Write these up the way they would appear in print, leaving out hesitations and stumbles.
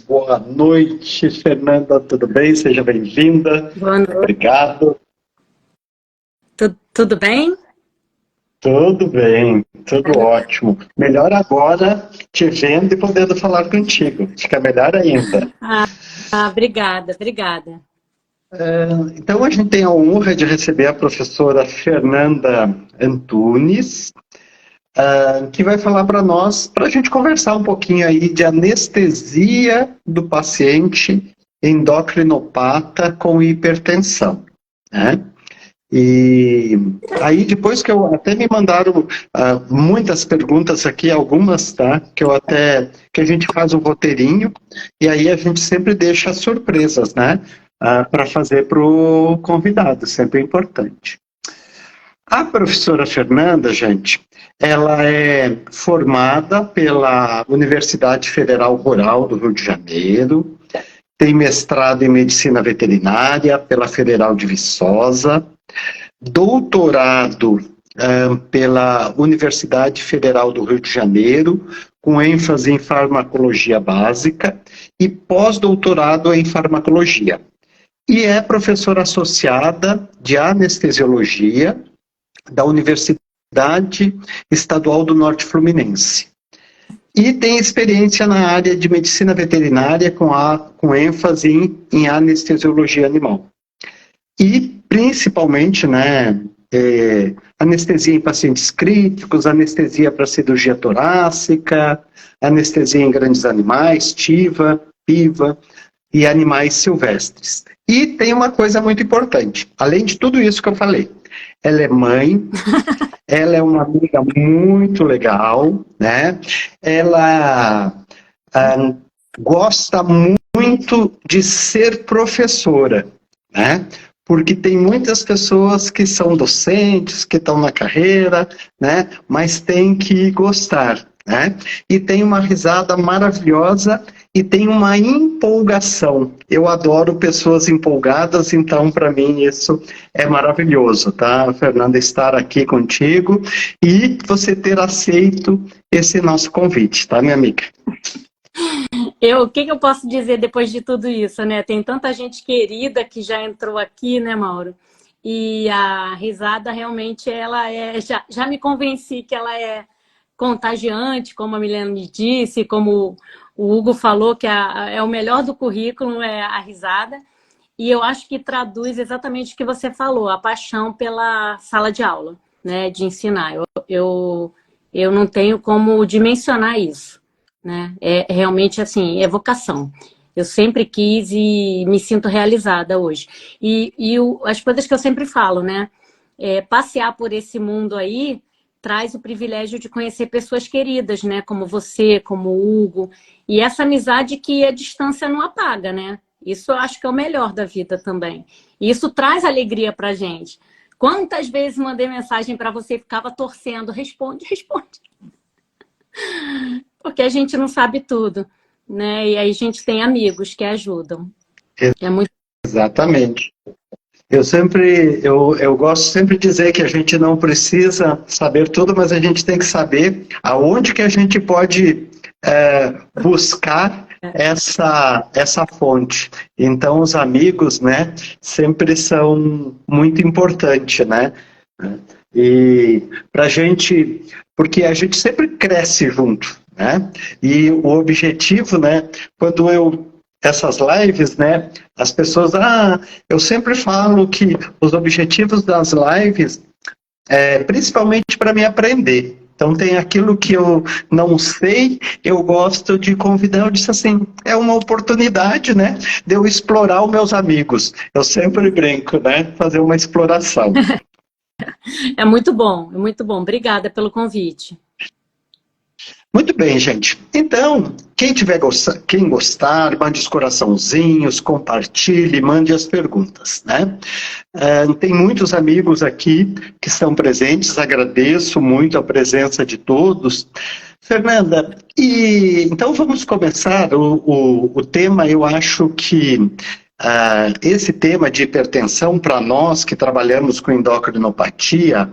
Boa noite, Fernanda, tudo bem? Seja bem-vinda. Boa noite. Obrigado. Tudo bem? Tudo bem, tudo ótimo. Melhor agora te vendo e podendo falar contigo. Fica melhor ainda. Obrigada. Então, a gente tem a honra de receber a professora Fernanda Antunes, que vai falar para nós, para a gente conversar um pouquinho aí de anestesia do paciente endocrinopata com hipertensão, né? E aí depois que até me mandaram muitas perguntas aqui, algumas, tá? Que a gente faz um roteirinho e aí a gente sempre deixa surpresas, né? Para fazer para o convidado, sempre é importante. A professora Fernanda, gente, ela é formada pela Universidade Federal Rural do Rio de Janeiro, tem mestrado em Medicina Veterinária pela Federal de Viçosa, doutorado pela Universidade Federal do Rio de Janeiro, com ênfase em farmacologia básica, e pós-doutorado em farmacologia. E é professora associada de anestesiologia da Universidade Estadual do Norte Fluminense. E tem experiência na área de medicina veterinária com ênfase em anestesiologia animal. E, principalmente, né, anestesia em pacientes críticos, anestesia para cirurgia torácica, anestesia em grandes animais, TIVA, PIVA e animais silvestres. E tem uma coisa muito importante, além de tudo isso que eu falei, ela é mãe, ela é uma amiga muito legal, né? Ela gosta muito de ser professora, né? Porque tem muitas pessoas que são docentes, que estão na carreira, né? Mas tem que gostar, né? E tem uma risada maravilhosa e tem uma empolgação. Eu adoro pessoas empolgadas, então para mim isso é maravilhoso, tá, Fernanda, estar aqui contigo e você ter aceito esse nosso convite, tá, minha amiga? O que eu posso dizer depois de tudo isso, né? Tem tanta gente querida que já entrou aqui, né, Mauro? E a risada realmente, ela é... Já me convenci que ela é contagiante, como a Milena me disse, como o Hugo falou, que é o melhor do currículo, é a risada. E eu acho que traduz exatamente o que você falou, a paixão pela sala de aula, né, de ensinar. Eu não tenho como dimensionar isso, né? É realmente assim, é vocação. Eu sempre quis e me sinto realizada hoje. As coisas que eu sempre falo, né? Passear por esse mundo aí traz o privilégio de conhecer pessoas queridas, né? Como você, como o Hugo. E essa amizade que a distância não apaga, né? Isso eu acho que é o melhor da vida também. E isso traz alegria pra gente. Quantas vezes mandei mensagem para você e ficava torcendo? Responde. Porque a gente não sabe tudo, né? E aí a gente tem amigos que ajudam. É muito... Exatamente. Eu gosto sempre de dizer que a gente não precisa saber tudo, mas a gente tem que saber aonde que a gente pode buscar essa fonte. Então, os amigos, né, sempre são muito importantes, né? E pra gente, porque a gente sempre cresce junto, né? E o objetivo, né, essas lives, né, as pessoas, eu sempre falo que os objetivos das lives principalmente para me aprender. Então tem aquilo que eu não sei, eu gosto de convidar, eu disse assim, é uma oportunidade, né, de eu explorar os meus amigos. Eu sempre brinco, né, fazer uma exploração. É muito bom, é muito bom. Obrigada pelo convite. Muito bem, gente. Então, quem gostar, mande os coraçãozinhos, compartilhe, mande as perguntas, né? Tem muitos amigos aqui que estão presentes, agradeço muito a presença de todos. Fernanda, então vamos começar o tema, eu acho que esse tema de hipertensão, para nós que trabalhamos com endocrinopatia,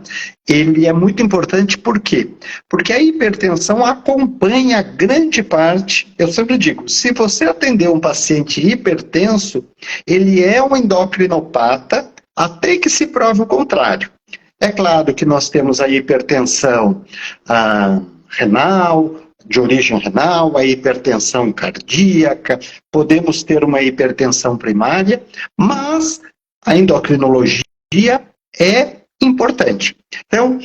ele é muito importante, por quê? Porque a hipertensão acompanha grande parte, eu sempre digo, se você atender um paciente hipertenso, ele é um endocrinopata, até que se prove o contrário. É claro que nós temos a hipertensão renal, de origem renal, a hipertensão cardíaca, podemos ter uma hipertensão primária, mas a endocrinologia é importante. Então,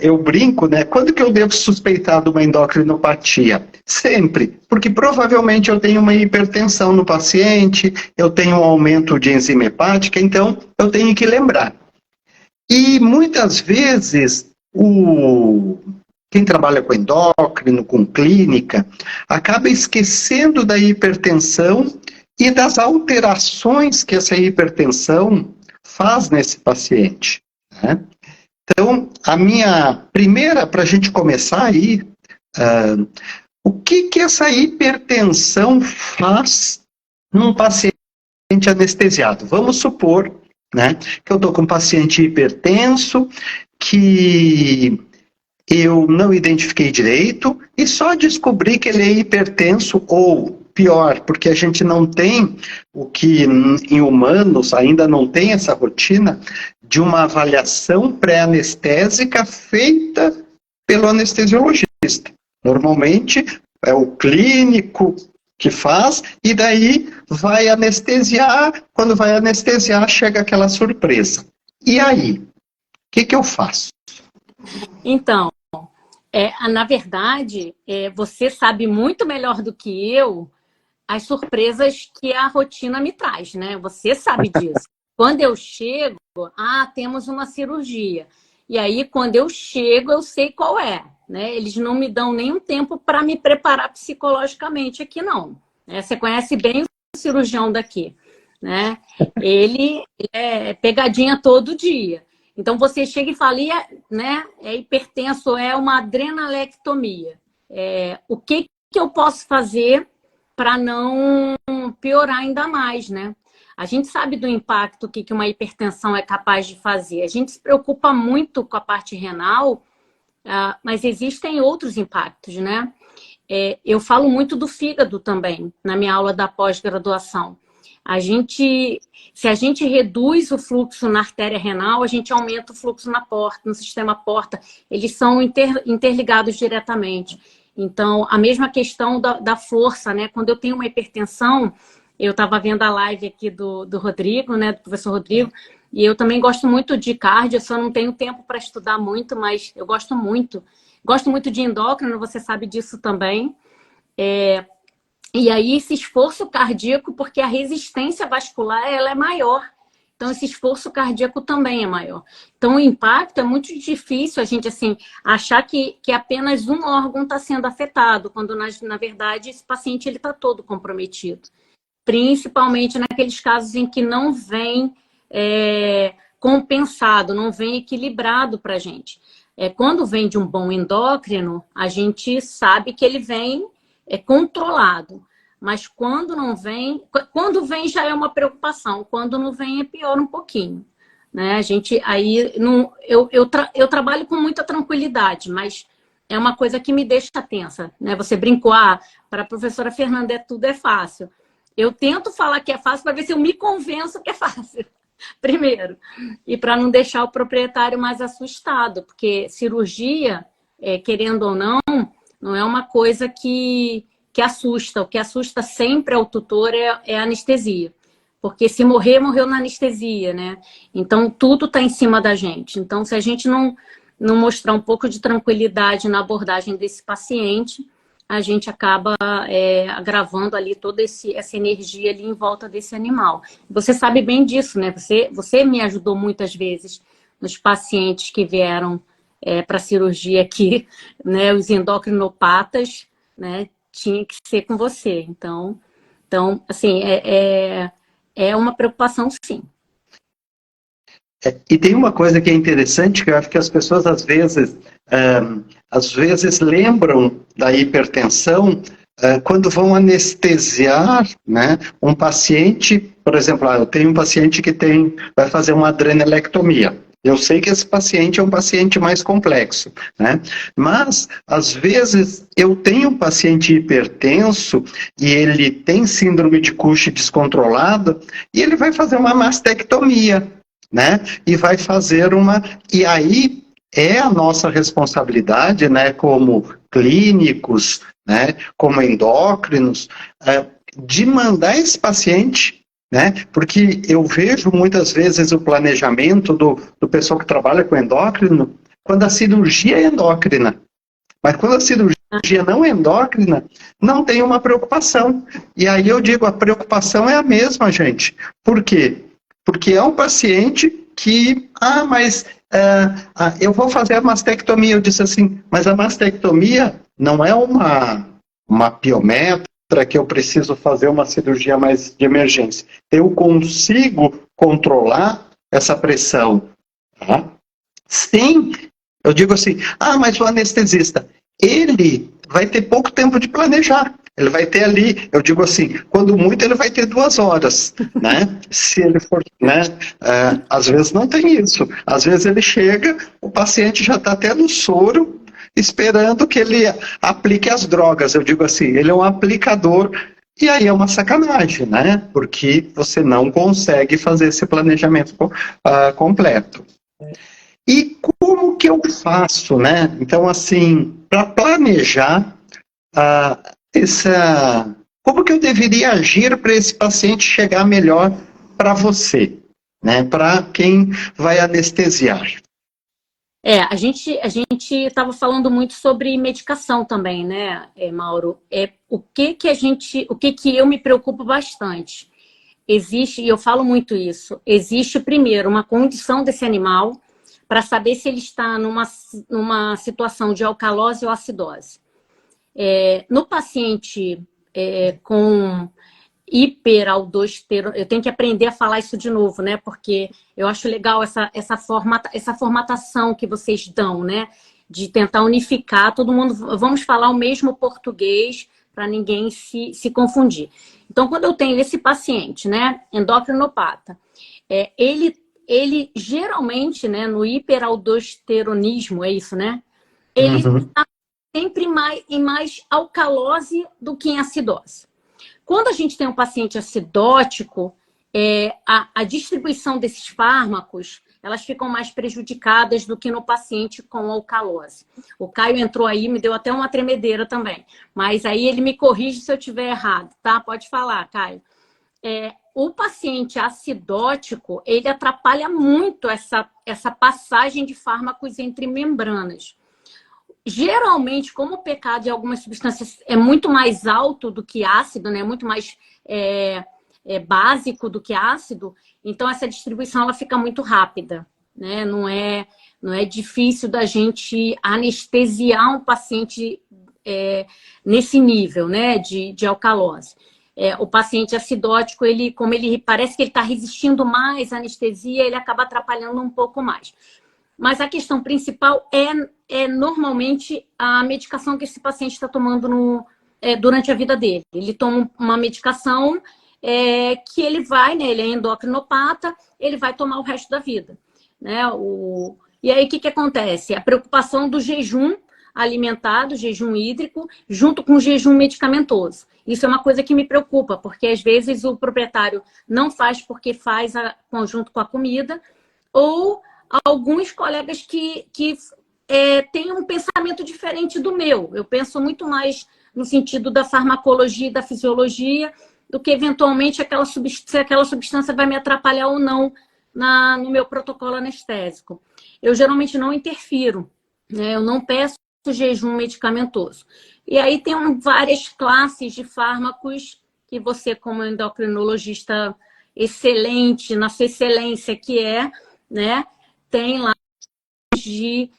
eu brinco, né? Quando que eu devo suspeitar de uma endocrinopatia? Sempre, porque provavelmente eu tenho uma hipertensão no paciente, eu tenho um aumento de enzima hepática, então eu tenho que lembrar. E muitas vezes quem trabalha com endócrino, com clínica, acaba esquecendo da hipertensão e das alterações que essa hipertensão faz nesse paciente, né? Então, a minha primeira, para a gente começar aí, o que essa hipertensão faz num paciente anestesiado? Vamos supor, né, que eu estou com um paciente hipertenso, que eu não identifiquei direito e só descobri que ele é hipertenso, ou pior, porque a gente não tem o que em humanos ainda não tem essa rotina de uma avaliação pré-anestésica feita pelo anestesiologista. Normalmente é o clínico que faz e daí vai anestesiar, quando vai anestesiar chega aquela surpresa. E aí? O que eu faço? Então, na verdade, você sabe muito melhor do que eu as surpresas que a rotina me traz, né? Você sabe disso. Quando eu chego, temos uma cirurgia. E aí, quando eu chego, eu sei qual é, né? Eles não me dão nenhum tempo para me preparar psicologicamente aqui, não. Você conhece bem o cirurgião daqui, né? Ele é pegadinha todo dia. Então, você chega e fala, né, é hipertenso, é uma adrenalectomia. O que eu posso fazer para não piorar ainda mais, né? A gente sabe do impacto que uma hipertensão é capaz de fazer. A gente se preocupa muito com a parte renal, mas existem outros impactos, né? Eu falo muito do fígado também, na minha aula da pós-graduação. Se a gente reduz o fluxo na artéria renal, a gente aumenta o fluxo na porta, no sistema porta. Eles são interligados diretamente. Então, a mesma questão da força, né? Quando eu tenho uma hipertensão, eu estava vendo a live aqui do Rodrigo, né? Do professor Rodrigo, e eu também gosto muito de cardio, eu só não tenho tempo para estudar muito, mas eu gosto muito. Gosto muito de endócrino, você sabe disso também. E aí, esse esforço cardíaco, porque a resistência vascular ela é maior. Então, esse esforço cardíaco também é maior. Então, o impacto é muito difícil a gente, assim, achar que apenas um órgão está sendo afetado, quando, na verdade, esse paciente está todo comprometido. Principalmente naqueles casos em que não vem compensado, não vem equilibrado para a gente. Quando vem de um bom endócrino, a gente sabe que ele vem controlado. Mas quando não vem, quando vem já é uma preocupação, quando não vem é pior um pouquinho, né? A gente aí não, eu trabalho com muita tranquilidade, mas é uma coisa que me deixa tensa, né? Você brincou, para a professora Fernanda tudo é fácil. Eu tento falar que é fácil para ver se eu me convenço que é fácil, primeiro, e para não deixar o proprietário mais assustado, porque cirurgia, querendo ou não, não é uma coisa que assusta. O que assusta sempre ao tutor é a anestesia. Porque se morrer, morreu na anestesia, né? Então, tudo está em cima da gente. Então, se a gente não mostrar um pouco de tranquilidade na abordagem desse paciente, a gente acaba agravando ali toda essa energia ali em volta desse animal. Você sabe bem disso, né? Você me ajudou muitas vezes nos pacientes que vieram para cirurgia aqui, né? Os endocrinopatas, né? Tinha que ser com você. Então assim, é uma preocupação, sim. E tem uma coisa que é interessante, que eu acho que as pessoas às vezes lembram da hipertensão quando vão anestesiar, né, um paciente, por exemplo, eu tenho um paciente que vai fazer uma adrenelectomia. Eu sei que esse paciente é um paciente mais complexo, né? Mas, às vezes, eu tenho um paciente hipertenso e ele tem síndrome de Cushing descontrolada e ele vai fazer uma mastectomia, né? E vai fazer E aí é a nossa responsabilidade, né, como clínicos, né, como endócrinos, de mandar esse paciente, né, porque eu vejo muitas vezes o planejamento do pessoal que trabalha com endócrino, quando a cirurgia é endócrina. Mas quando a cirurgia não é endócrina, não tem uma preocupação. E aí eu digo, a preocupação é a mesma, gente. Por quê? Porque é um paciente que, mas eu vou fazer a mastectomia. Eu disse assim, mas a mastectomia não é uma piometra que eu preciso fazer uma cirurgia mais de emergência. Eu consigo controlar essa pressão. Tá? Sim, eu digo assim, mas o anestesista, ele vai ter pouco tempo de planejar. Ele vai ter ali, eu digo assim, quando muito ele vai ter 2 horas, né? Se ele for, né? Às vezes não tem isso. Às vezes ele chega, o paciente já está até no soro, esperando que ele aplique as drogas. Eu digo assim, ele é um aplicador. E aí é uma sacanagem, né? Porque você não consegue fazer esse planejamento completo. E como que eu faço, né? Então, assim, para planejar como que eu deveria agir para esse paciente chegar melhor para você, né? Para quem vai anestesiar. A gente estava falando muito sobre medicação também, né, Mauro? O que eu me preocupo bastante. Existe, e eu falo muito isso, existe primeiro uma condição desse animal para saber se ele está numa situação de alcalose ou acidose. No paciente com hiperaldosterona, eu tenho que aprender a falar isso de novo, né? Porque eu acho legal essa formatação que vocês dão, né? De tentar unificar todo mundo, vamos falar o mesmo português para ninguém se confundir. Então, quando eu tenho esse paciente, né, endocrinopata, ele geralmente, né, no hiperaldosteronismo, é isso, né? Ele está sempre em mais alcalose do que em acidose. Quando a gente tem um paciente acidótico, a distribuição desses fármacos, elas ficam mais prejudicadas do que no paciente com alcalose. O Caio entrou aí, me deu até uma tremedeira também. Mas aí ele me corrige se eu estiver errado, tá? Pode falar, Caio. O paciente acidótico, ele atrapalha muito essa passagem de fármacos entre membranas. Geralmente, como o pK de algumas substâncias é muito mais alto do que ácido, né? Muito mais básico do que ácido, então essa distribuição ela fica muito rápida, né? Não é difícil da gente anestesiar um paciente nesse nível, né? De alcalose. O paciente acidótico, como ele parece que ele está resistindo mais à anestesia, ele acaba atrapalhando um pouco mais. Mas a questão principal é normalmente a medicação que esse paciente está tomando durante a vida dele. Ele toma uma medicação que ele vai, né? Ele é endocrinopata, ele vai tomar o resto da vida. Né? E aí o que acontece? A preocupação do jejum alimentar, do jejum hídrico, junto com o jejum medicamentoso. Isso é uma coisa que me preocupa, porque às vezes o proprietário não faz porque faz conjunto com a comida, ou alguns colegas que têm um pensamento diferente do meu. Eu penso muito mais no sentido da farmacologia e da fisiologia do que, eventualmente, se aquela substância vai me atrapalhar ou não no meu protocolo anestésico. Eu, geralmente, não interfiro, né? Eu não peço jejum medicamentoso. E aí tem várias classes de fármacos que você, como endocrinologista excelente, na sua excelência que né? Tem lá de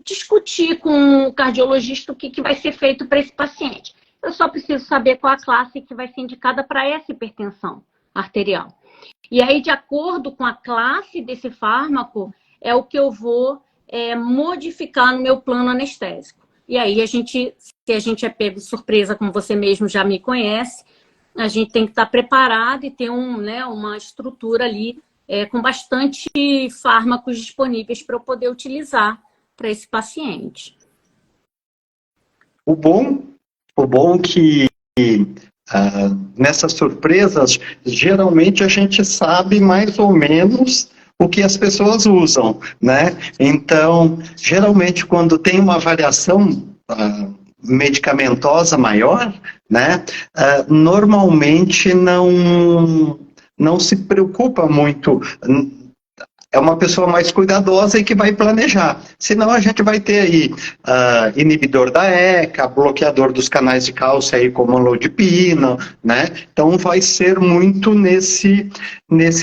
discutir com o cardiologista o que vai ser feito para esse paciente. Eu só preciso saber qual a classe que vai ser indicada para essa hipertensão arterial. E aí, de acordo com a classe desse fármaco, é o que eu vou modificar no meu plano anestésico. E aí se a gente é pego de surpresa, como você mesmo já me conhece, a gente tem que estar preparado e ter uma estrutura ali com bastante fármacos disponíveis para eu poder utilizar para esse paciente. O bom que nessas surpresas, geralmente a gente sabe mais ou menos o que as pessoas usam, né? Então, geralmente quando tem uma variação medicamentosa maior, né? Normalmente não se preocupa muito. É uma pessoa mais cuidadosa e que vai planejar. Senão a gente vai ter aí inibidor da ECA, bloqueador dos canais de cálcio aí como amlodipina, né? Então vai ser muito nesse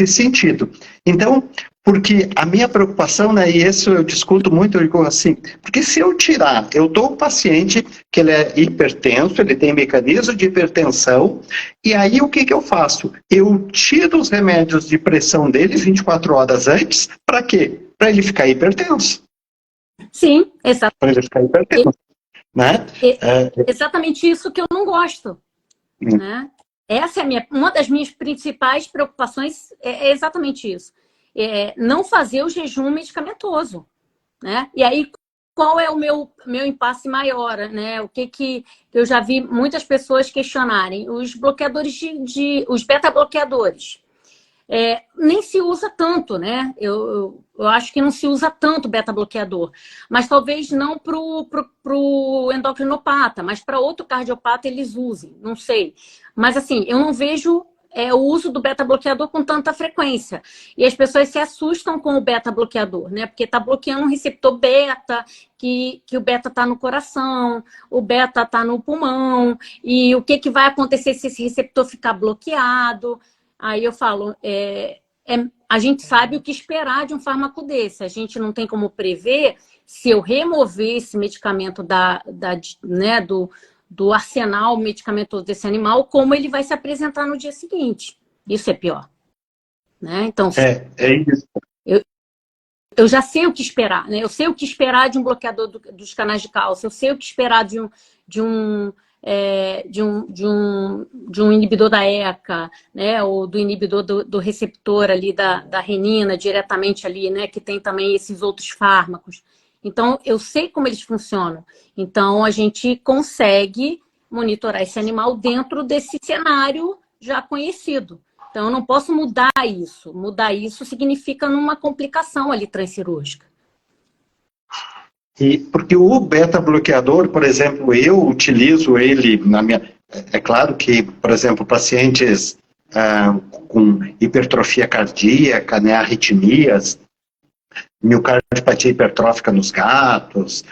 sentido. Então, porque a minha preocupação, né, e isso eu discuto muito, eu digo assim, porque se eu tirar, eu dou um paciente que ele é hipertenso, ele tem mecanismo de hipertensão, e aí o que eu faço? Eu tiro os remédios de pressão dele 24 horas antes, para quê? Para ele ficar hipertenso. Sim, exatamente. Para ele ficar hipertenso, né? Exatamente isso que eu não gosto, né? Essa é uma das minhas principais preocupações, é exatamente isso. Não fazer o jejum medicamentoso, né? E aí, qual é o meu impasse maior, né? O que eu já vi muitas pessoas questionarem? Os bloqueadores os beta-bloqueadores. Nem se usa tanto, né? Eu acho que não se usa tanto beta-bloqueador, mas talvez não para o endocrinopata, mas para outro cardiopata eles usem, não sei. Mas assim, eu não vejo o uso do beta-bloqueador com tanta frequência. E as pessoas se assustam com o beta-bloqueador, né? Porque está bloqueando um receptor beta, que o beta está no coração, o beta está no pulmão, e o que vai acontecer se esse receptor ficar bloqueado? Aí eu falo, a gente sabe o que esperar de um fármaco desse. A gente não tem como prever se eu remover esse medicamento do arsenal medicamentoso desse animal, como ele vai se apresentar no dia seguinte. Isso é pior. Né? Então, é isso. Eu já sei o que esperar. Né? Eu sei o que esperar de um bloqueador dos canais de cálcio. Eu sei o que esperar de um inibidor da ECA, né, ou do inibidor do receptor ali da renina diretamente ali, né, que tem também esses outros fármacos. Então, eu sei como eles funcionam. Então, a gente consegue monitorar esse animal dentro desse cenário já conhecido. Então, eu não posso mudar isso. Mudar isso significa numa complicação ali transcirúrgica. Porque o beta-bloqueador, por exemplo, eu utilizo ele na minha... É claro que, por exemplo, pacientes com hipertrofia cardíaca, né, arritmias, miocardiopatia hipertrófica nos gatos,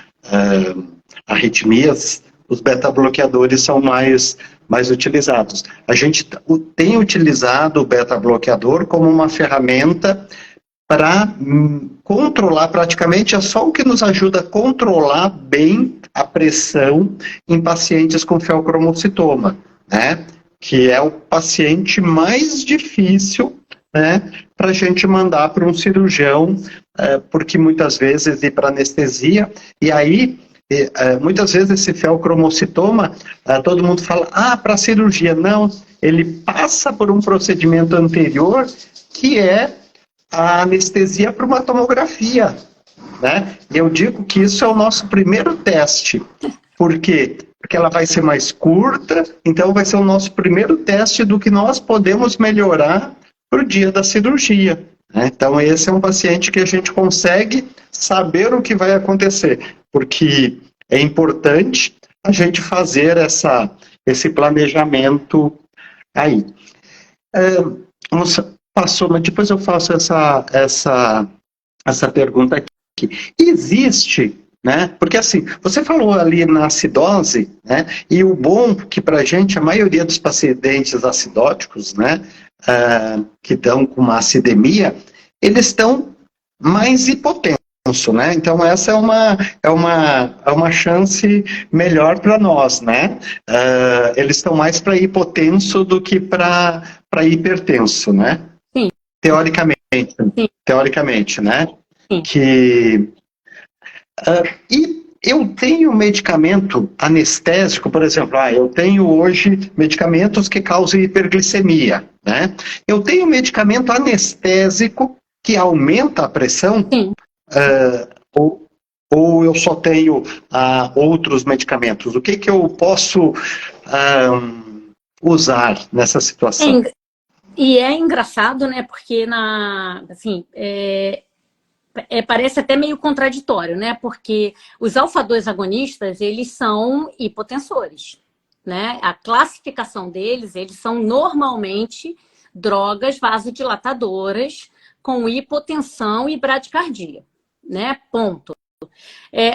arritmias, os beta-bloqueadores são mais utilizados. A gente tem utilizado o beta-bloqueador como uma ferramenta para controlar, praticamente é só o que nos ajuda a controlar bem a pressão em pacientes com feocromocitoma, né? Que é o paciente mais difícil, né, para a gente mandar para um cirurgião, porque muitas vezes ir para anestesia, e aí, muitas vezes esse feocromocitoma, todo mundo fala, para cirurgia, não, ele passa por um procedimento anterior, que é a anestesia para uma tomografia, né? E eu digo que isso é o nosso primeiro teste. Por quê? Porque ela vai ser mais curta, então vai ser o nosso primeiro teste do que nós podemos melhorar para o dia da cirurgia. Né? Então esse é um paciente que a gente consegue saber o que vai acontecer, porque é importante a gente fazer esse planejamento aí. Passou, mas depois eu faço essa pergunta aqui. Existe, né? Porque assim, você falou ali na acidose, né? E o bom que para a gente, a maioria dos pacientes acidóticos, né? Que estão com uma acidemia, eles estão mais hipotensos, né? Então essa é uma chance melhor para nós, né? Eles estão mais para hipotenso do que para hipertenso, né? Teoricamente, né? Sim. E eu tenho medicamento anestésico, por exemplo, eu tenho hoje medicamentos que causam hiperglicemia, né? Eu tenho medicamento anestésico que aumenta a pressão, Sim. ou eu só tenho outros medicamentos? O que eu posso usar nessa situação? E é engraçado, né? Porque assim, parece até meio contraditório, né? Porque os alfa-2 agonistas, eles são hipotensores, né? A classificação deles, eles são normalmente drogas vasodilatadoras com hipotensão e bradicardia, né? Ponto.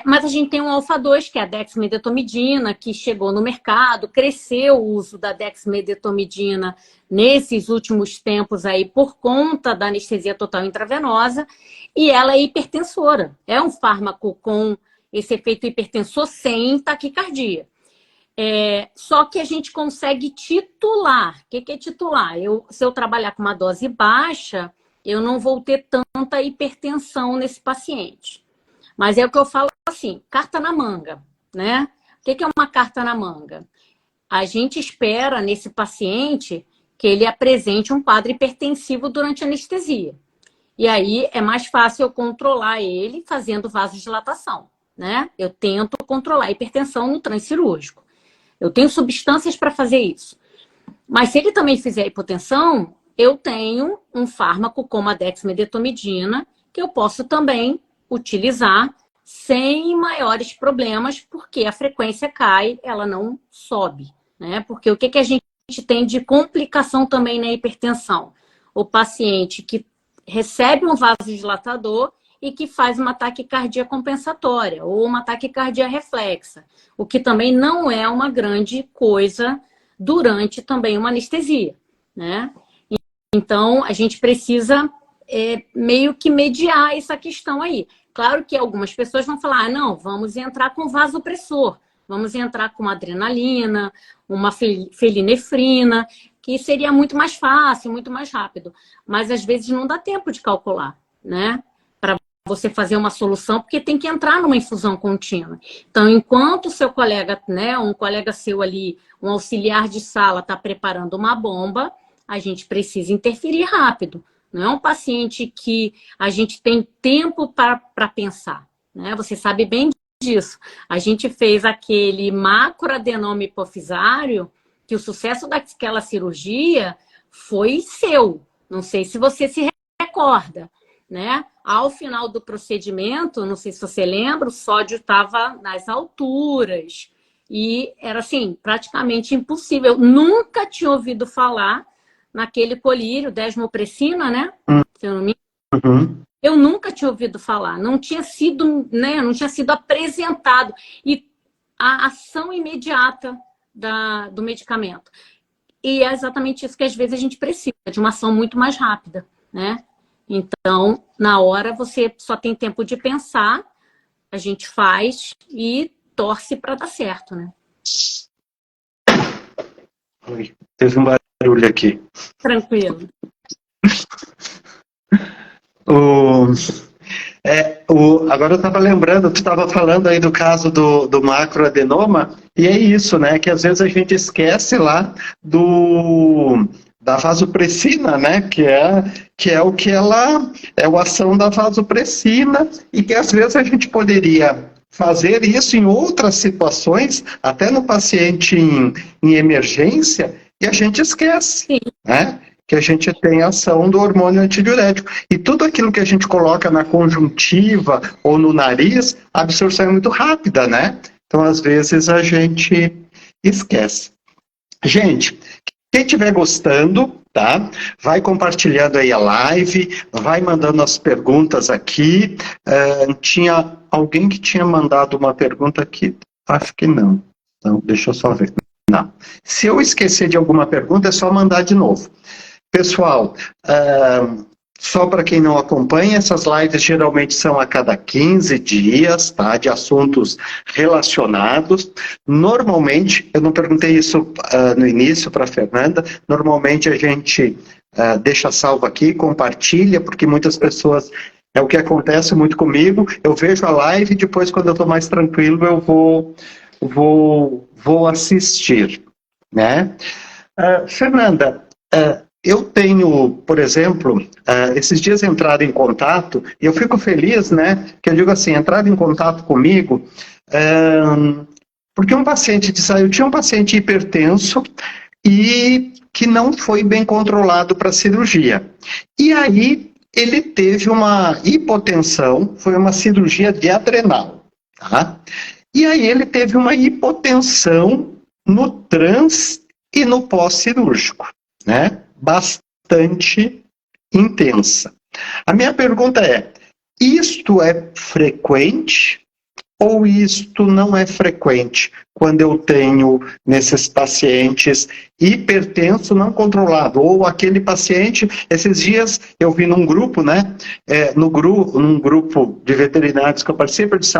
Mas a gente tem um alfa-2, que é a dexmedetomidina, que chegou no mercado, cresceu o uso da dexmedetomidina nesses últimos tempos aí por conta da anestesia total intravenosa, e ela é hipertensora. É um fármaco com esse efeito hipertensor sem taquicardia. Só que a gente consegue titular. O que é titular? Se eu trabalhar com uma dose baixa, eu não vou ter tanta hipertensão nesse paciente. Mas é o que eu falo assim, carta na manga, né? O que é uma carta na manga? A gente espera nesse paciente que ele apresente um quadro hipertensivo durante a anestesia. E aí é mais fácil eu controlar ele fazendo vasodilatação, né? Eu tento controlar a hipertensão no transcirúrgico. Eu tenho substâncias para fazer isso. Mas se ele também fizer hipotensão, eu tenho um fármaco como a dexmedetomidina, que eu posso também utilizar sem maiores problemas, porque a frequência cai, ela não sobe, né? Porque o que a gente tem de complicação também na hipertensão? O paciente que recebe um vasodilatador e que faz uma taquicardia compensatória ou uma taquicardia reflexa, o que também não é uma grande coisa durante também uma anestesia, né? Então, a gente precisa meio que mediar essa questão aí. Claro que algumas pessoas vão falar, não, vamos entrar com vasopressor, vamos entrar com adrenalina, uma felinefrina, que seria muito mais fácil, muito mais rápido. Mas às vezes não dá tempo de calcular, né? Para você fazer uma solução, porque tem que entrar numa infusão contínua. Então, enquanto o seu colega, né, um colega seu ali, um auxiliar de sala está preparando uma bomba, a gente precisa interferir rápido. Não é um paciente que a gente tem tempo para pensar, né? Você sabe bem disso. A gente fez aquele macroadenoma hipofisário, que o sucesso daquela cirurgia foi seu. Não sei se você se recorda, né? Ao final do procedimento, não sei se você lembra, o sódio estava nas alturas. E era, assim, praticamente impossível. Eu nunca tinha ouvido falar naquele colírio, desmopressina, né? Se eu não me engano. Eu nunca tinha ouvido falar. Não tinha sido, né? Não tinha sido apresentado. E a ação imediata do medicamento. E é exatamente isso que às vezes a gente precisa, de uma ação muito mais rápida, né? Então, na hora, você só tem tempo de pensar, a gente faz e torce para dar certo, né? Oi, teve um barulho aqui. Tranquilo. Agora eu estava lembrando, tu estava falando aí do caso do macroadenoma, e é isso, né? Que às vezes a gente esquece lá da vasopressina, né? Que é o que ela é a ação da vasopressina, e que às vezes a gente poderia fazer isso em outras situações, até no paciente em emergência, e a gente esquece, Sim. né? Que a gente tem a ação do hormônio antidiurético. E tudo aquilo que a gente coloca na conjuntiva ou no nariz, a absorção é muito rápida, né? Então, às vezes, a gente esquece. Gente, quem estiver gostando, tá? Vai compartilhando aí a live, vai mandando as perguntas aqui. Tinha alguém que tinha mandado uma pergunta aqui? Acho que não. Então, deixa eu só ver. Não. Se eu esquecer de alguma pergunta, é só mandar de novo. Pessoal, só para quem não acompanha, essas lives geralmente são a cada 15 dias, tá? De assuntos relacionados. Normalmente, eu não perguntei isso no início para a Fernanda, normalmente a gente deixa salvo aqui, compartilha, porque muitas pessoas É o que acontece muito comigo. Eu vejo a live e depois, quando eu estou mais tranquilo, eu vou assistir, né? Fernanda, eu tenho, por exemplo, esses dias entraram em contato, e eu fico feliz, né? Que eu digo assim, entraram em contato comigo, porque um paciente disse, eu tinha um paciente hipertenso e que não foi bem controlado para cirurgia. E aí ele teve uma hipotensão, foi uma cirurgia de adrenal, tá? E aí ele teve uma hipotensão no trans e no pós-cirúrgico, né? Bastante intensa. A minha pergunta é, isto é frequente ou isto não é frequente quando eu tenho nesses pacientes hipertenso não controlado? Ou aquele paciente, esses dias eu vi num grupo, né? Num grupo de veterinários que eu participo, eu disse,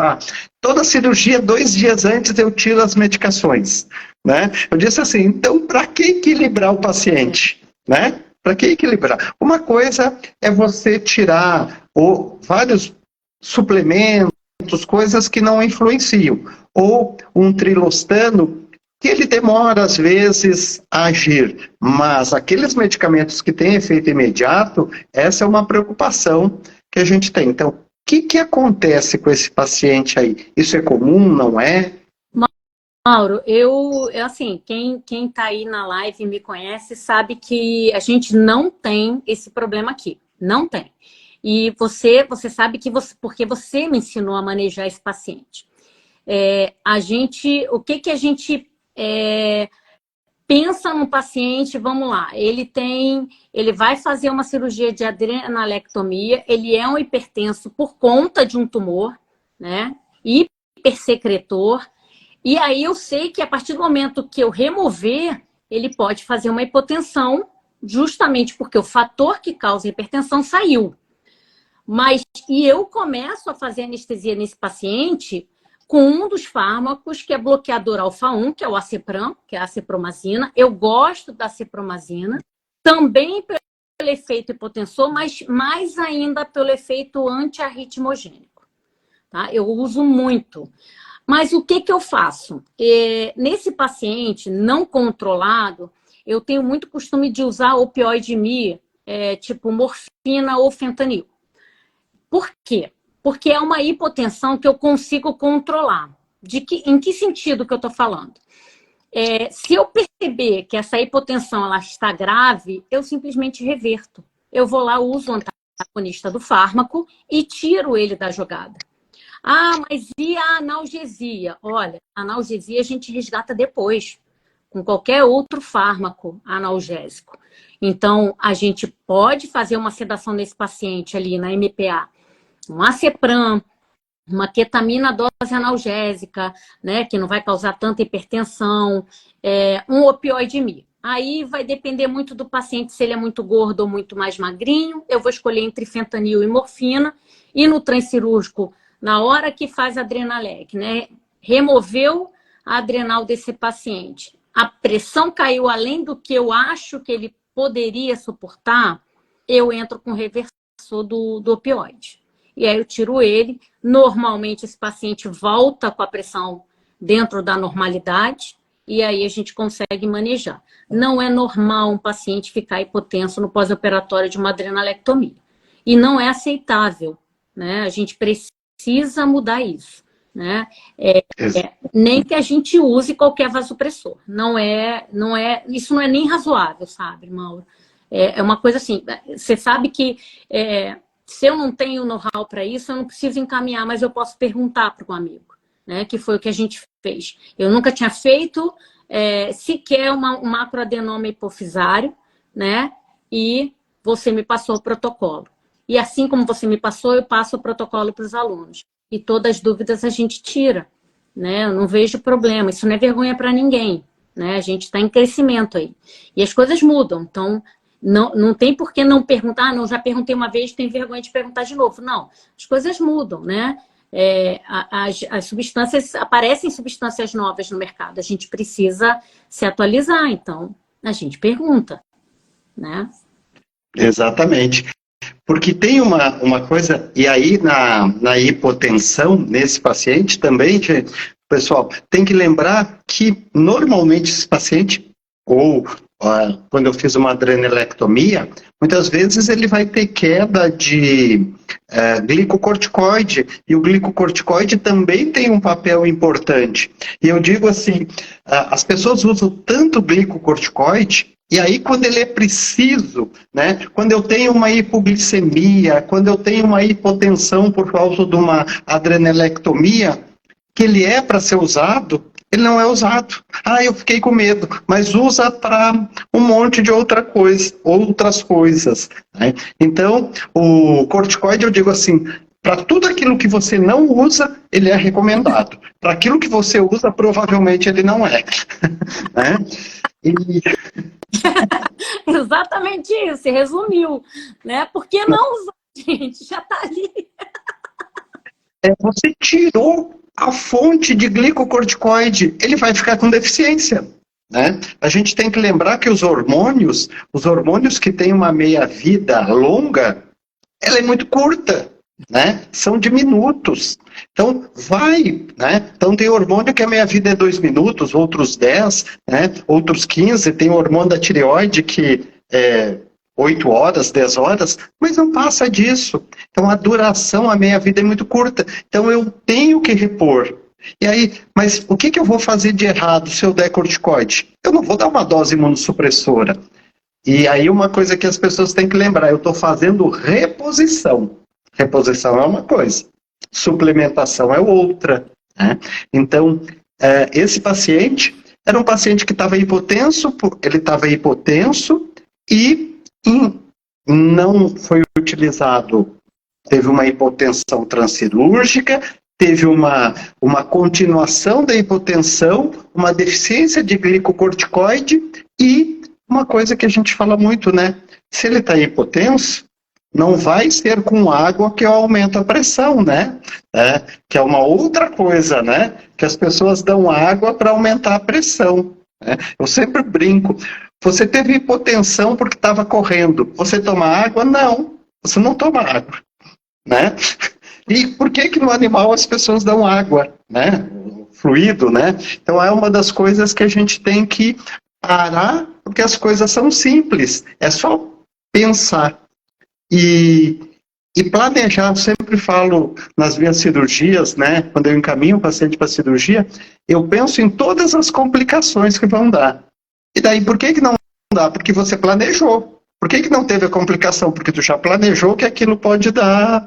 toda cirurgia, 2 dias antes eu tiro as medicações, né? Eu disse assim, então para que equilibrar o paciente, né? Para que equilibrar? Uma coisa é você tirar vários suplementos, coisas que não influenciam. Ou um trilostano, que ele demora, às vezes, a agir. Mas aqueles medicamentos que têm efeito imediato, essa é uma preocupação que a gente tem. Então, o que acontece com esse paciente aí? Isso é comum, não é? Mauro, assim, quem tá aí na live e me conhece sabe que a gente não tem esse problema aqui. Não tem. E você sabe porque você me ensinou a manejar esse paciente. O que a gente pensa no paciente? Vamos lá, ele vai fazer uma cirurgia de adrenalectomia, ele é um hipertenso por conta de um tumor, né? Hipersecretor. E aí eu sei que a partir do momento que eu remover, ele pode fazer uma hipotensão, justamente porque o fator que causa hipertensão saiu. E eu começo a fazer anestesia nesse paciente com um dos fármacos que é bloqueador alfa-1, que é o Acepram, que é a cepromazina. Eu gosto da cepromazina, também pelo efeito hipotensor, mas mais ainda pelo efeito antiarritmogênico. Tá? Eu uso muito. Mas o que eu faço? Nesse paciente não controlado, eu tenho muito costume de usar opioide-me, tipo morfina ou fentanil. Por quê? Porque é uma hipotensão que eu consigo controlar. Em que sentido que eu estou falando? Se eu perceber que essa hipotensão ela está grave, eu simplesmente reverto. Eu vou lá, uso o antagonista do fármaco e tiro ele da jogada. Mas e a analgesia? Olha, a analgesia a gente resgata depois, com qualquer outro fármaco analgésico. Então, a gente pode fazer uma sedação nesse paciente ali na MPA, um Acepram, uma ketamina dose analgésica, né, que não vai causar tanta hipertensão, um opioide-me. Aí vai depender muito do paciente, se ele é muito gordo ou muito mais magrinho. Eu vou escolher entre fentanil e morfina. E no transcirúrgico, na hora que faz adrenalec, né, removeu a adrenal desse paciente, a pressão caiu além do que eu acho que ele poderia suportar, eu entro com reversor do opioide. E aí eu tiro ele. Normalmente esse paciente volta com a pressão dentro da normalidade e aí a gente consegue manejar. Não é normal um paciente ficar hipotenso no pós-operatório de uma adrenalectomia. E não é aceitável, né? A gente precisa mudar isso, né? Nem que a gente use qualquer vasopressor. Isso não é nem razoável, sabe, Mauro? É uma coisa assim, você sabe que se eu não tenho know-how para isso, eu não preciso encaminhar, mas eu posso perguntar para um amigo, né? Que foi o que a gente fez. Eu nunca tinha feito sequer um macroadenoma hipofisário, né? E você me passou o protocolo. E assim como você me passou, eu passo o protocolo para os alunos. E todas as dúvidas a gente tira, né? Eu não vejo problema. Isso não é vergonha para ninguém, né? A gente está em crescimento aí. E as coisas mudam, então não tem por que não perguntar. Não, já perguntei uma vez, tem vergonha de perguntar de novo. Não, as coisas mudam, né? As substâncias, aparecem substâncias novas no mercado. A gente precisa se atualizar, então a gente pergunta, né? Exatamente. Porque tem uma coisa, e aí na hipotensão, nesse paciente também, gente, pessoal, tem que lembrar que normalmente esse paciente, ou quando eu fiz uma adrenelectomia, muitas vezes ele vai ter queda de glicocorticoide, e o glicocorticoide também tem um papel importante. E eu digo assim, as pessoas usam tanto glicocorticoide, e aí, quando ele é preciso, né, quando eu tenho uma hipoglicemia, quando eu tenho uma hipotensão por causa de uma adrenelectomia, que ele é para ser usado, ele não é usado. Ah, eu fiquei com medo, mas usa para um monte de outras coisas. Né? Então, o corticoide, eu digo assim, para tudo aquilo que você não usa, ele é recomendado. Para aquilo que você usa, provavelmente ele não é. Né? E... Exatamente isso, você resumiu, né? Por que não usar, gente? Já está ali. Você tirou a fonte de glicocorticoide, ele vai ficar com deficiência. Né? A gente tem que lembrar que os hormônios que têm uma meia-vida longa, ela é muito curta. Né? São de minutos. Então, né? Então, tem hormônio que a meia-vida é 2 minutos, outros 10, né? Outros 15. Tem o hormônio da tireoide que é 8 horas, 10 horas, mas não passa disso. Então, a duração, a meia-vida é muito curta. Então, eu tenho que repor. E aí, mas o que eu vou fazer de errado se eu der corticoide? Eu não vou dar uma dose imunossupressora. E aí, uma coisa que as pessoas têm que lembrar, eu estou fazendo reposição. Reposição é uma coisa, suplementação é outra. Né? Então, esse paciente era um paciente que estava hipotenso, ele estava hipotenso e não foi utilizado, teve uma hipotensão transcirúrgica, teve uma continuação da hipotensão, uma deficiência de glicocorticoide e uma coisa que a gente fala muito, né? Se ele está hipotenso, não vai ser com água que eu aumento a pressão, né? Que é uma outra coisa, né? Que as pessoas dão água para aumentar a pressão. Né? Eu sempre brinco. Você teve hipotensão porque estava correndo. Você toma água? Não. Você não toma água. Né? E por que no animal as pessoas dão água? Né? Fluido, né? Então é uma das coisas que a gente tem que parar, porque as coisas são simples. É só pensar. E planejar, eu sempre falo nas minhas cirurgias, né? Quando eu encaminho o paciente para a cirurgia, eu penso em todas as complicações que vão dar. E daí, por que não dá? Porque você planejou. Por que não teve a complicação? Porque tu já planejou que aquilo pode dar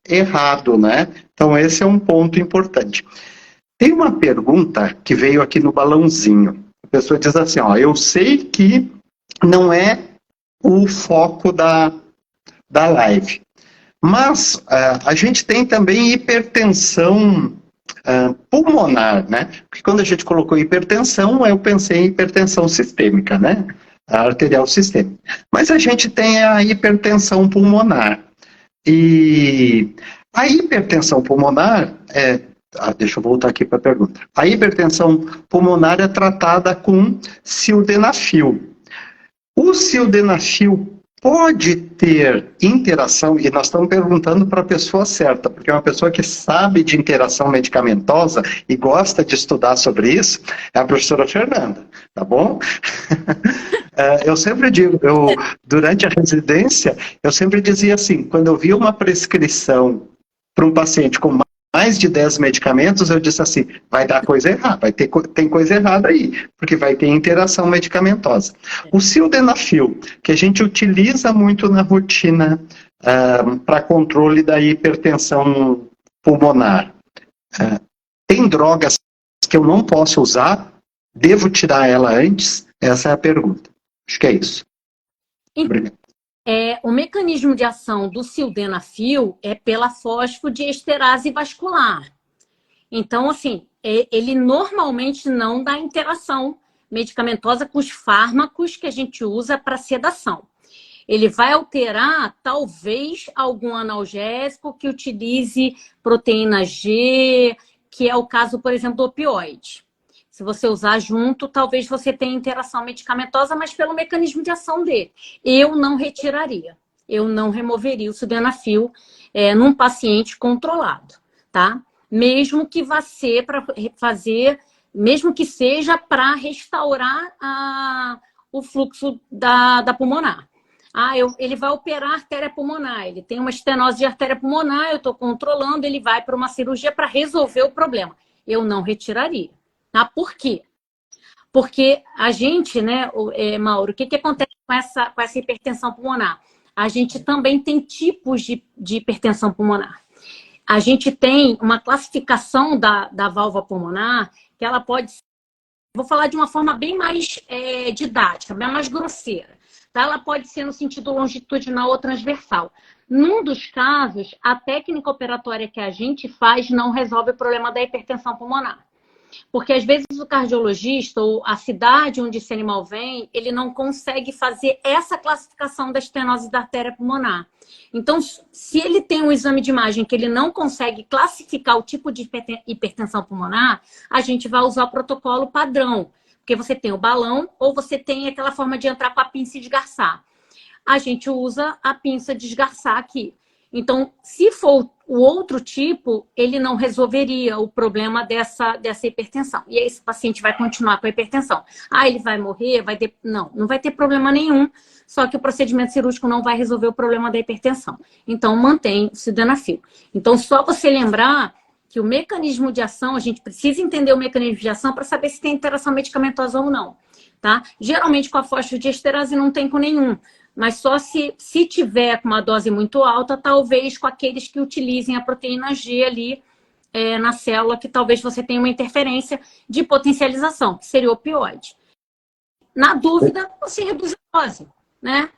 errado, né? Então, esse é um ponto importante. Tem uma pergunta que veio aqui no balãozinho. A pessoa diz assim, ó, eu sei que não é o foco da live. Mas a gente tem também hipertensão pulmonar, né? Porque quando a gente colocou hipertensão, eu pensei em hipertensão sistêmica, né? A arterial sistêmica. Mas a gente tem a hipertensão pulmonar. E a hipertensão pulmonar deixa eu voltar aqui para a pergunta. A hipertensão pulmonar é tratada com sildenafil. O sildenafil pode ter interação, e nós estamos perguntando para a pessoa certa, porque uma pessoa que sabe de interação medicamentosa e gosta de estudar sobre isso é a professora Fernanda, tá bom? Eu sempre digo, durante a residência, eu sempre dizia assim, quando eu via uma prescrição para um paciente com mais de 10 medicamentos, eu disse assim, vai dar coisa errada, tem coisa errada aí, porque vai ter interação medicamentosa. O sildenafil, que a gente utiliza muito na rotina para controle da hipertensão pulmonar, tem drogas que eu não posso usar? Devo tirar ela antes? Essa é a pergunta. Acho que é isso. Obrigado. O mecanismo de ação do sildenafil é pela fosfodiesterase vascular. Então, assim, ele normalmente não dá interação medicamentosa com os fármacos que a gente usa para sedação. Ele vai alterar, talvez, algum analgésico que utilize proteína G, que é o caso, por exemplo, do opioide. Se você usar junto, talvez você tenha interação medicamentosa, mas pelo mecanismo de ação dele. Eu não retiraria, eu não removeria o sildenafil num paciente controlado, tá? Mesmo que vá ser para fazer, mesmo que seja para restaurar o fluxo da pulmonar. Ele vai operar a artéria pulmonar, ele tem uma estenose de artéria pulmonar, eu estou controlando, ele vai para uma cirurgia para resolver o problema. Eu não retiraria. Tá? Por quê? Porque a gente, né, Mauro, o que acontece com essa hipertensão pulmonar? A gente também tem tipos de hipertensão pulmonar. A gente tem uma classificação da válvula pulmonar que ela pode ser, vou falar de uma forma bem mais didática, bem mais grosseira. Tá? Ela pode ser no sentido longitudinal ou transversal. Num dos casos, a técnica operatória que a gente faz não resolve o problema da hipertensão pulmonar. Porque às vezes o cardiologista ou a cidade onde esse animal vem, ele não consegue fazer essa classificação da estenose da artéria pulmonar. Então, se ele tem um exame de imagem que ele não consegue classificar o tipo de hipertensão pulmonar, a gente vai usar o protocolo padrão. Porque você tem o balão ou você tem aquela forma de entrar com a pinça e desgarçar. A gente usa a pinça de desgarçar aqui. Então, se for o outro tipo, ele não resolveria o problema dessa hipertensão. E aí esse paciente vai continuar com a hipertensão. Ele vai morrer? Não vai ter problema nenhum, só que o procedimento cirúrgico não vai resolver o problema da hipertensão. Então, mantém o sildenafil. Então, só você lembrar que o mecanismo de ação, a gente precisa entender o mecanismo de ação para saber se tem interação medicamentosa ou não. Tá? Geralmente, com a fosfodiesterase não tem com nenhum. Mas só se tiver com uma dose muito alta, talvez com aqueles que utilizem a proteína G ali na célula, que talvez você tenha uma interferência de potencialização, que seria o opioide. Na dúvida, você reduz a dose, né?